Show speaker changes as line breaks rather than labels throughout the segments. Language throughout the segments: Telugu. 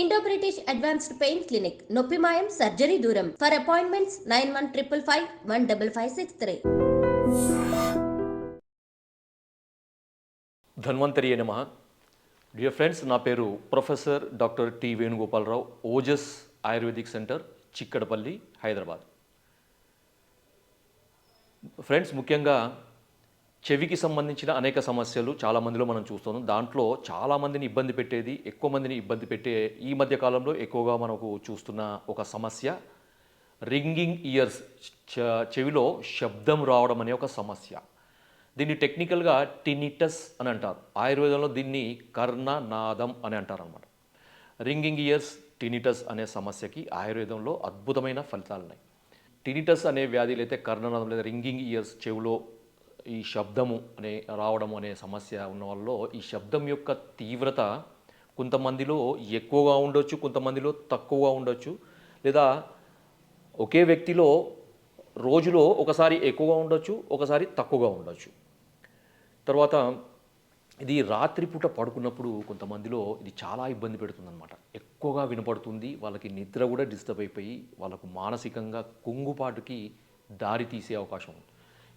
Indo British advanced pain clinic నొప్పి మాయం సర్జరీ దూరం ఫర్ అపాయింట్మెంట్స్ 9155515563.
ధన్వంతరి నమః. డియర్ ఫ్రెండ్స్, నా పేరు professor doctor T Venugopalarao, Ojas Ayurvedic centre, Chikkadapalli, Hyderabad. Friends, ముఖ్యంగా చెవికి సంబంధించిన అనేక సమస్యలు చాలామందిలో మనం చూస్తున్నాం. దాంట్లో చాలామందిని ఇబ్బంది పెట్టేది, ఎక్కువ మందిని ఇబ్బంది పెట్టే ఈ మధ్య కాలంలో ఎక్కువగా మనకు చూస్తున్న ఒక సమస్య రింగింగ్ ఇయర్స్, చెవిలో శబ్దం రావడం అనే ఒక సమస్య. దీన్ని టెక్నికల్గా టినిటస్ అని అంటారు. ఆయుర్వేదంలో దీన్ని కర్ణనాదం అని అంటారు అనమాట. రింగింగ్ ఇయర్స్, టినిటస్ అనే సమస్యకి ఆయుర్వేదంలో అద్భుతమైన ఫలితాలు ఉన్నాయి. టినిటస్ అనే వ్యాధి లేదా కర్ణనాదం లేదా రింగింగ్ ఇయర్స్, చెవిలో ఈ శబ్దము రావడం అనే సమస్య ఉన్న వాళ్ళలో ఈ శబ్దం యొక్క తీవ్రత కొంతమందిలో ఎక్కువగా ఉండొచ్చు, కొంతమందిలో తక్కువగా ఉండొచ్చు, లేదా ఒకే వ్యక్తిలో రోజులో ఒకసారి ఎక్కువగా ఉండొచ్చు, ఒకసారి తక్కువగా ఉండొచ్చు. తర్వాత ఇది రాత్రిపూట పడుకున్నప్పుడు కొంతమందిలో ఇది చాలా ఇబ్బంది పెడుతుందన్నమాట. ఎక్కువగా వినపడుతుంది, వాళ్ళకి నిద్ర కూడా డిస్టర్బ్ అయిపోయి వాళ్ళకు మానసికంగా కుంగుపాటుకి దారి తీసే అవకాశం ఉంది.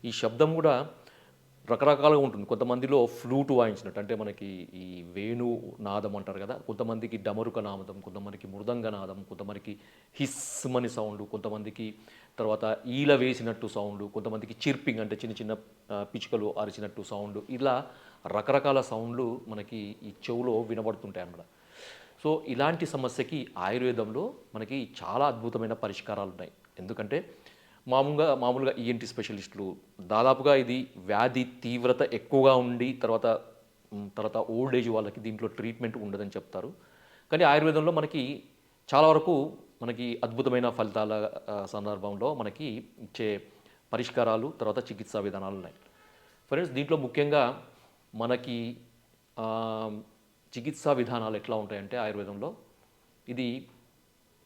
ఈ శబ్దం కూడా రకరకాలుగా ఉంటుంది. కొంతమందిలో ఫ్లూట్ వాయించినట్టు, అంటే మనకి ఈ వేణు నాదం అంటారు కదా, కొంతమందికి డమరుక నాదం, కొంతమందికి మృదంగ నాదం, కొంతమందికి హిస్మని సౌండ్, కొంతమందికి తర్వాత ఈల వేసినట్టు సౌండ్, కొంతమందికి చిర్పింగ్ అంటే చిన్న చిన్న పిచ్చుకలు అరిచినట్టు సౌండ్, ఇలా రకరకాల సౌండ్లు మనకి ఈ చెవులో వినబడుతుంటాయి అన్నమాట. సో ఇలాంటి సమస్యకి ఆయుర్వేదంలో మనకి చాలా అద్భుతమైన పరిష్కారాలు ఉన్నాయి. ఎందుకంటే మామూలుగా ఈఎన్టీ స్పెషలిస్టులు దాదాపుగా ఇది వ్యాధి తీవ్రత ఎక్కువగా ఉండి తర్వాత ఓల్డ్ ఏజ్ వాళ్ళకి దీంట్లో ట్రీట్మెంట్ ఉండదని చెప్తారు. కానీ ఆయుర్వేదంలో మనకి చాలా వరకు మనకి అద్భుతమైన ఫలితాల సందర్భంలో మనకి ఇచ్చే పరిష్కారాలు, తర్వాత చికిత్సా విధానాలు ఉన్నాయి. ఫ్రెండ్స్, దీంట్లో ముఖ్యంగా మనకి చికిత్సా విధానాలు ఎట్లా ఉంటాయంటే ఆయుర్వేదంలో ఇది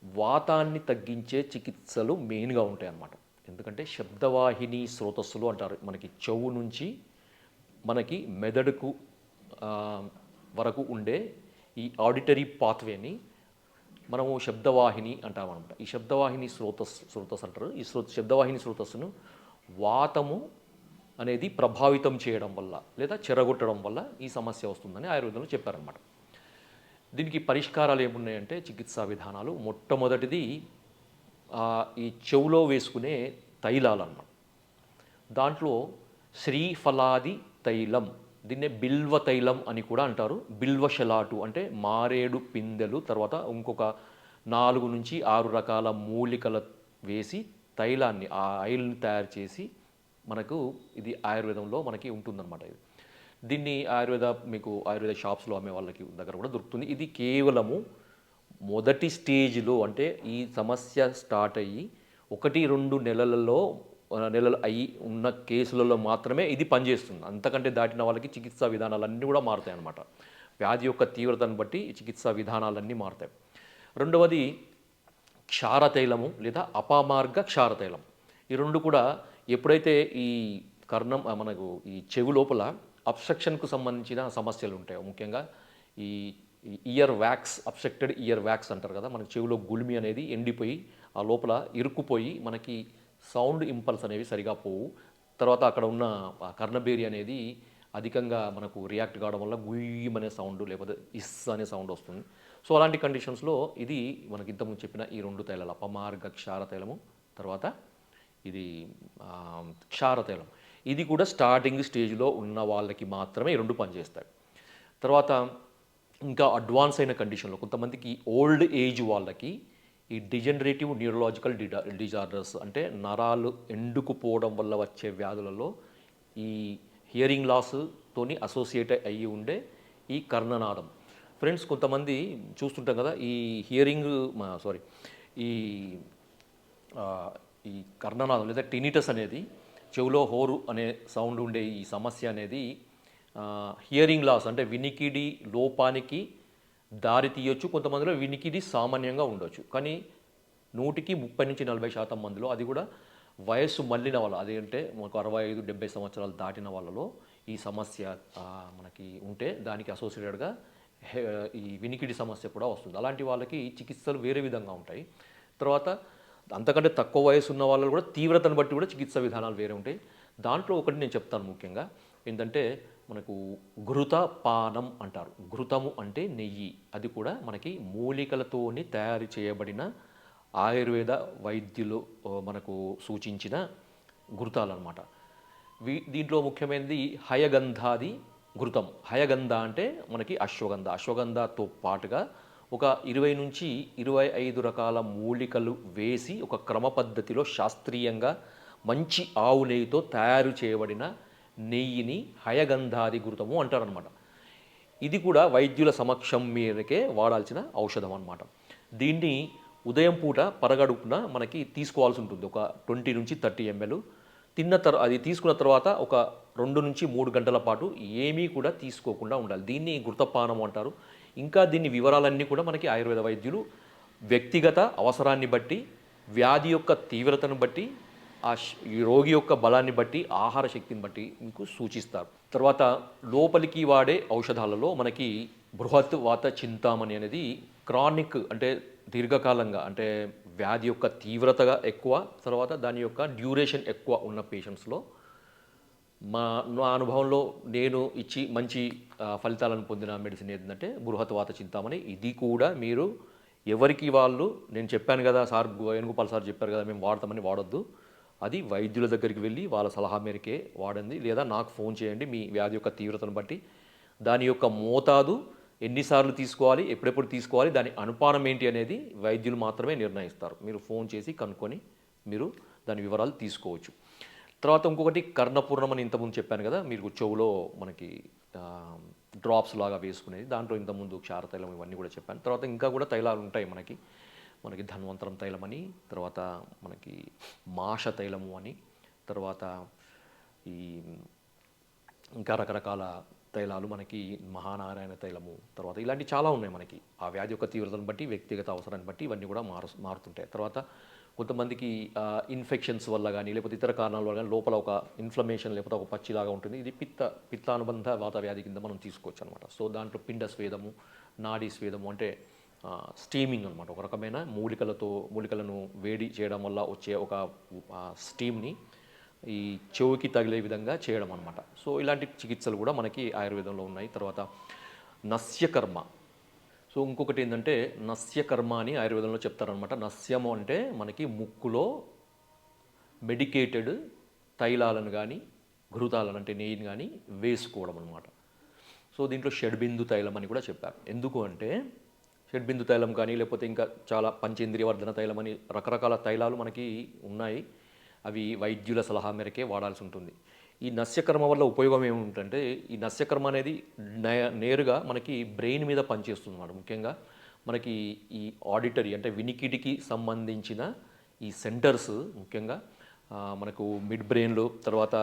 వాతాన్ని తగ్గించే చికిత్సలు మెయిన్గా ఉంటాయి అన్నమాట. ఎందుకంటే శబ్దవాహిని స్రోతస్సులు అంటారు. మనకి చెవు నుంచి మనకి మెదడుకు వరకు ఉండే ఈ ఆడిటరీ పాత్వేని మనము శబ్దవాహిని అంటామన్నమాట. ఈ శబ్దవాహిని స్రోతస్సు అంటారు. ఈ శబ్దవాహిని స్రోతస్సును వాతము అనేది ప్రభావితం చేయడం వల్ల లేదా చెరగొట్టడం వల్ల ఈ సమస్య వస్తుందని ఆయుర్వేదంలో చెప్పారనమాట. దీనికి పరిష్కారాలు ఏమున్నాయంటే చికిత్సా విధానాలు, మొట్టమొదటిది ఈ చెవులో వేసుకునే తైలాలు అన్నమాట. దాంట్లో శ్రీఫలాది తైలం, దీన్నే బిల్వ తైలం అని కూడా అంటారు. బిల్వశలాటు అంటే మారేడు పిందెలు, తర్వాత ఇంకొక 4 నుంచి 6 రకాల మూలికలు వేసి తైలాన్ని, ఆ ఆయిల్ని తయారు చేసి మనకు ఇది ఆయుర్వేదంలో మనకి ఉంటుందన్నమాట. ఇది దీన్ని ఆయుర్వేద షాప్స్లో అమ్మే వాళ్ళకి దగ్గర కూడా దొరుకుతుంది. ఇది కేవలము మొదటి స్టేజ్లో, అంటే ఈ సమస్య స్టార్ట్ అయ్యి 1-2 నెలలు అయ్యి ఉన్న కేసులలో మాత్రమే ఇది పనిచేస్తుంది. అంతకంటే దాటిన వాళ్ళకి చికిత్సా విధానాలన్నీ కూడా మారుతాయి అన్నమాట. వ్యాధి యొక్క తీవ్రతను బట్టి చికిత్సా విధానాలన్నీ మారుతాయి. రెండవది క్షారతైలము లేదా అపమార్గ క్షారతైలం. ఈ రెండు కూడా ఎప్పుడైతే ఈ మనకు ఈ చెవి లోపల అబ్స్ట్రక్షన్కు సంబంధించిన సమస్యలు ఉంటాయో, ముఖ్యంగా ఈ ear wax, obstructed ear wax అంటారు కదా, మనకి చెవిలో గులిమి అనేది ఎండిపోయి ఆ లోపల ఇరుక్కుపోయి మనకి సౌండ్ ఇంపల్స్ అనేవి సరిగా పోవు. తర్వాత అక్కడ ఉన్న కర్ణబేరి అనేది అధికంగా మనకు రియాక్ట్ కావడం వల్ల గుయ్యం అనే సౌండ్ లేకపోతే ఇస్ అనే సౌండ్ వస్తుంది. సో అలాంటి కండిషన్స్లో ఇది మనకి ఇంతకుముందు చెప్పిన ఈ 2 తైలాలు, అపమార్గ క్షారతైలము, తర్వాత ఇది క్షారతైలం, ఇది కూడా స్టార్టింగ్ స్టేజ్లో ఉన్న వాళ్ళకి మాత్రమే ఈ 2 పనిచేస్తాయి. తర్వాత ఇంకా అడ్వాన్స్ అయిన కండిషన్లో కొంతమందికి ఓల్డ్ ఏజ్ వాళ్ళకి ఈ డిజనరేటివ్ న్యూరలాజికల్ డిజార్డర్స్, అంటే నరాలు ఎండుకుపోవడం వల్ల వచ్చే వ్యాధులలో ఈ హియరింగ్ లాస్తోని అసోసియేట్ అయ్యి ఉండే ఈ కర్ణనాదం. ఫ్రెండ్స్, కొంతమంది చూస్తుంటాం కదా, ఈ ఈ కర్ణనాదం లేదా టినిటస్ అనేది, చెవులో హోరు అనే సౌండ్ ఉండే ఈ సమస్య అనేది హియరింగ్ లాస్ అంటే వినికిడి లోపానికి దారి తీయొచ్చు. కొంతమందిలో వినికిడి సామాన్యంగా ఉండొచ్చు, కానీ 130-40% మందిలో, అది కూడా వయస్సు మళ్ళిన వాళ్ళు, అదేంటే మనకు 65-70 సంవత్సరాలు దాటిన వాళ్ళలో ఈ సమస్య మనకి ఉంటే దానికి అసోసియేటెడ్గా ఈ వినికిడి సమస్య కూడా వస్తుంది. అలాంటి వాళ్ళకి చికిత్సలు వేరే విధంగా ఉంటాయి. తర్వాత అంతకంటే తక్కువ వయసు ఉన్న వాళ్ళు కూడా తీవ్రతను బట్టి కూడా చికిత్స విధానాలు వేరే ఉంటాయి. దాంట్లో ఒకటి నేను చెప్తాను ముఖ్యంగా ఏంటంటే మనకు ఘృతపానం అంటారు. ఘృతము అంటే నెయ్యి. అది కూడా మనకి మూలికలతోని తయారు చేయబడిన ఆయుర్వేద వైద్యులు మనకు సూచించిన ఘృతాలన్నమాట. దీంట్లో ముఖ్యమైనది హయగంధాది ఘృతం. హయగంధ అంటే మనకి అశ్వగంధ. అశ్వగంధతో పాటుగా ఒక 20 నుంచి 25 రకాల మూలికలు వేసి ఒక క్రమ పద్ధతిలో శాస్త్రీయంగా మంచి ఆవు నెయ్యితో తయారు చేయబడిన నెయ్యిని హయగంధాది ఘృతము అంటారనమాట. ఇది కూడా వైద్యుల సమక్షం మేరకే వాడాల్సిన ఔషధం అన్నమాట. దీన్ని ఉదయం పూట పరగడుపున మనకి తీసుకోవాల్సి ఉంటుంది. ఒక 20 నుంచి 30 ml. అది తీసుకున్న తర్వాత ఒక 2 నుంచి 3 గంటల పాటు ఏమీ కూడా తీసుకోకుండా ఉండాలి. దీన్ని ఘృతపానం అంటారు. ఇంకా దీని వివరాలన్నీ కూడా మనకి ఆయుర్వేద వైద్యులు వ్యక్తిగత అవసరాన్ని బట్టి, వ్యాధి యొక్క తీవ్రతను బట్టి, ఈ రోగి యొక్క బలాన్ని బట్టి, ఆహార శక్తిని బట్టి మీకు సూచిస్తారు. తర్వాత లోపలికి వాడే ఔషధాలలో మనకి బృహత్ వాత చింతామణి అనేది క్రానిక్ అంటే దీర్ఘకాలంగా అంటే వ్యాధి యొక్క తీవ్రతగా ఎక్కువ, తర్వాత దాని యొక్క డ్యూరేషన్ ఎక్కువ ఉన్న పేషెంట్స్లో నా అనుభవంలో నేను ఇచ్చి మంచి ఫలితాలను పొందిన మెడిసిన్ ఏంటంటే బృహత్ వాత చింతామణి. ఇది కూడా మీరు ఎవరికి వాళ్ళు, నేను చెప్పాను కదా సార్, వేణుగోపాల్ సార్ చెప్పారు కదా మేము వాడతామని వాడొద్దు. అది వైద్యుల దగ్గరికి వెళ్ళి వాళ్ళ సలహా మేరకే వాడండి, లేదా నాకు ఫోన్ చేయండి మీ వ్యాధి యొక్క తీవ్రతను బట్టి. దాని యొక్క మోతాదు ఎన్నిసార్లు తీసుకోవాలి, ఎప్పుడెప్పుడు తీసుకోవాలి, దాని అనుపానం ఏంటి అనేది వైద్యులు మాత్రమే నిర్ణయిస్తారు. మీరు ఫోన్ చేసి కనుక్కొని మీరు దాని వివరాలు తీసుకోవచ్చు. తర్వాత ఇంకొకటి కర్ణపూర్ణం అని ఇంతకుముందు చెప్పాను కదా, మీరు చెవులో మనకి డ్రాప్స్ లాగా వేసుకునేది. దాంట్లో ఇంతకుముందు క్షారతైలం ఇవన్నీ కూడా చెప్పాను. తర్వాత ఇంకా కూడా తైలాలు ఉంటాయి మనకి ధన్వంతరం తైలం అని, తర్వాత మనకి మాష తైలము అని, తర్వాత ఈ ఇంకా రకరకాల తైలాలు మనకి మహానారాయణ తైలము, తర్వాత ఇలాంటి చాలా ఉన్నాయి మనకి. ఆ వ్యాధి యొక్క తీవ్రతను బట్టి, వ్యక్తిగత అవసరాన్ని బట్టి ఇవన్నీ కూడా మారుతుంటాయి. తర్వాత కొంతమందికి ఇన్ఫెక్షన్స్ వల్ల కానీ లేకపోతే ఇతర కారణాల వల్ల కానీ లోపల ఒక ఇన్ఫ్లమేషన్ లేకపోతే ఒక పచ్చిలాగా ఉంటుంది. ఇది పిత్తానుబంధ వాత వ్యాధి కింద మనం తీసుకోవచ్చు అనమాట. సో దాంట్లో పిండ స్వేదము, నాడీ స్వేదము అంటే స్టీమింగ్ అనమాట. ఒక రకమైన మూలికలను వేడి చేయడం వల్ల వచ్చే ఒక స్టీమ్ని ఈ చెవుకి తగిలే విధంగా చేయడం అనమాట. సో ఇలాంటి చికిత్సలు కూడా మనకి ఆయుర్వేదంలో ఉన్నాయి. తర్వాత నస్యకర్మ. సో ఇంకొకటి ఏంటంటే నస్యకర్మ అని ఆయుర్వేదంలో చెప్తారనమాట. నస్యము అంటే మనకి ముక్కులో మెడికేటెడ్ తైలాలను కానీ ఘృతాలను అంటే నెయ్యిని కానీ వేసుకోవడం అనమాట. సో దీంట్లో షడ్బిందు తైలం అని కూడా చెప్పారు. ఎందుకు అంటే షడ్బిందు తైలం కానీ లేకపోతే ఇంకా చాలా పంచేంద్రియ వర్ధన తైలం అని రకరకాల తైలాలు మనకి ఉన్నాయి. అవి వైద్యుల సలహా మేరకే వాడాల్సి ఉంటుంది. ఈ నస్యకర్మ వల్ల ఉపయోగం ఏముంటుందంటే ఈ నస్యకర్మ అనేది నేరుగా మనకి బ్రెయిన్ మీద పనిచేస్తుంది అన్నమాట. ముఖ్యంగా మనకి ఈ ఆడిటరీ అంటే వినికిడికి సంబంధించిన ఈ సెంటర్స్ ముఖ్యంగా మనకు మిడ్ బ్రెయిన్లో, తర్వాత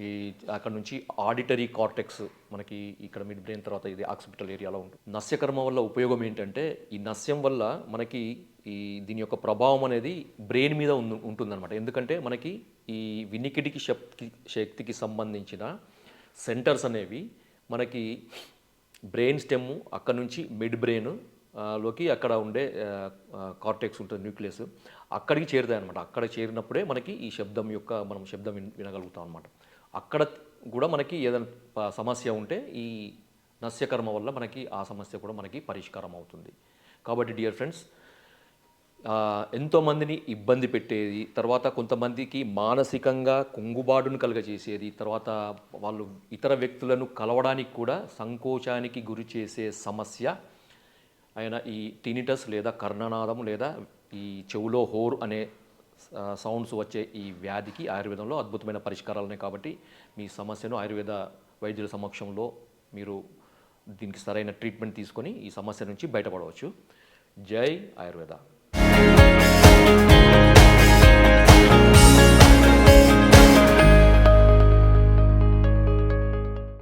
ఈ అక్కడ నుంచి ఆడిటరీ కార్టెక్స్ మనకి ఇక్కడ మిడ్ బ్రెయిన్, తర్వాత ఇది ఆక్సిపిటల్ ఏరియాలో ఉంటుంది. నస్యకర్మ వల్ల ఉపయోగం ఏంటంటే ఈ నస్యం వల్ల మనకి దీని యొక్క ప్రభావం అనేది బ్రెయిన్ మీద ఉంటుందన్నమాట. ఎందుకంటే మనకి ఈ వినికిడికి శక్తికి సంబంధించిన సెంటర్స్ అనేవి మనకి బ్రెయిన్ స్టెమ్, అక్కడ నుంచి మిడ్ బ్రెయిన్ లోకి అక్కడ ఉండే కార్టెక్స్ ఉంటుంది, న్యూక్లియస్, అక్కడికి చేరుతాయి అనమాట. అక్కడ చేరినప్పుడే మనకి ఈ మనం శబ్దం వినగలుగుతాం అనమాట. అక్కడ కూడా మనకి ఏదైనా సమస్య ఉంటే ఈ నస్యకర్మ వల్ల మనకి ఆ సమస్య కూడా మనకి పరిష్కారం అవుతుంది. కాబట్టి డియర్ ఫ్రెండ్స్, ఎంతోమందిని ఇబ్బంది పెట్టేది, తర్వాత కొంతమందికి మానసికంగా కుంగుబాటును కలుగజేసేది, తర్వాత వాళ్ళు ఇతర వ్యక్తులను కలవడానికి కూడా సంకోచానికి గురి చేసే సమస్య అయిన ఈ టినిటస్ లేదా కర్ణనాదం లేదా ఈ చెవులో హోర్ అనే సౌండ్స్ వచ్చే ఈ వ్యాధికి ఆయుర్వేదంలో అద్భుతమైన పరిష్కారాలు ఉన్నాయి. కాబట్టి మీ సమస్యను ఆయుర్వేద వైద్యుల సమక్షంలో మీరు దీనికి సరైన ట్రీట్మెంట్ తీసుకొని ఈ సమస్య నుంచి బయటపడవచ్చు. జై ఆయుర్వేద.